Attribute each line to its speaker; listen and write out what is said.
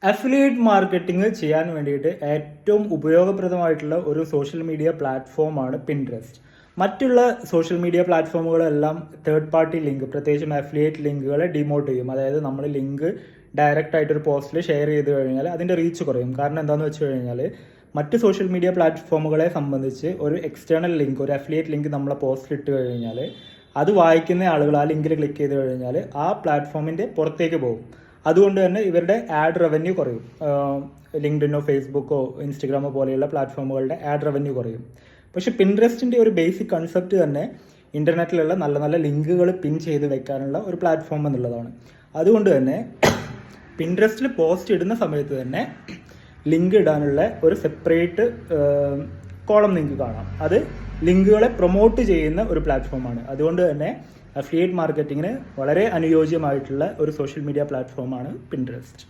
Speaker 1: Affiliate marketing ചെയ്യാൻ വേണ്ടിയിട്ട് ഏറ്റവും ഉപയോഗപ്രദമായിട്ടുള്ള ഒരു സോഷ്യൽ മീഡിയ പ്ലാറ്റ്ഫോമാണ് പിൻട്രസ്റ്റ്. മറ്റുള്ള സോഷ്യൽ മീഡിയ പ്ലാറ്റ്ഫോമുകളെല്ലാം തേർഡ് പാർട്ടി ലിങ്ക്, പ്രത്യേകിച്ചും അഫിലിയേറ്റ് ലിങ്കുകളെ ഡിമോട്ട് ചെയ്യും. അതായത് നമ്മൾ ലിങ്ക് ഡയറക്റ്റ് ആയിട്ടൊരു പോസ്റ്റിൽ ഷെയർ ചെയ്ത് കഴിഞ്ഞാൽ അതിൻ്റെ റീച്ച് കുറയും. കാരണം എന്താണെന്ന് വെച്ച് കഴിഞ്ഞാൽ മറ്റ് സോഷ്യൽ മീഡിയ പ്ലാറ്റ്ഫോമുകളെ സംബന്ധിച്ച് ഒരു എക്സ്റ്റേണൽ ലിങ്ക്, ഒരു അഫിലിയേറ്റ് ലിങ്ക് നമ്മളെ പോസ്റ്റിൽ ഇട്ട് കഴിഞ്ഞാൽ അത് വായിക്കുന്ന ആളുകൾ ആ ലിങ്കിൽ ക്ലിക്ക് ചെയ്ത് കഴിഞ്ഞാൽ ആ പ്ലാറ്റ്ഫോമിൻ്റെ പുറത്തേക്ക് പോകും. അതുകൊണ്ട് തന്നെ ഇവരുടെ ആഡ് റവന്യൂ കുറയും. ലിങ്ക്ഡിനോ ഫേസ്ബുക്കോ ഇൻസ്റ്റഗ്രാമോ പോലെയുള്ള പ്ലാറ്റ്ഫോമുകളുടെ ആഡ് റവന്യൂ കുറയും. പക്ഷെ പിൻട്രസ്റ്റിൻ്റെ ഒരു ബേസിക് കൺസെപ്റ്റ് തന്നെ ഇൻ്റർനെറ്റിലുള്ള നല്ല നല്ല ലിങ്കുകൾ പിൻ ചെയ്ത് വെക്കാനുള്ള ഒരു പ്ലാറ്റ്ഫോം എന്നുള്ളതാണ്. അതുകൊണ്ട് തന്നെ പിൻട്രസ്റ്റിൽ പോസ്റ്റ് ഇടുന്ന സമയത്ത് തന്നെ ലിങ്ക് ഇടാനുള്ള ഒരു സെപ്പറേറ്റ് കോളം നിങ്ങൾക്ക് കാണാം. അത് ലിങ്കുകളെ പ്രൊമോട്ട് ചെയ്യുന്ന ഒരു പ്ലാറ്റ്ഫോമാണ്. അതുകൊണ്ട് തന്നെ അഫിലിയേറ്റ് മാർക്കറ്റിങ്ങിന് വളരെ അനുയോജ്യമായിട്ടുള്ള ഒരു സോഷ്യൽ മീഡിയ പ്ലാറ്റ്ഫോമാണ് പിൻട്രസ്റ്റ്.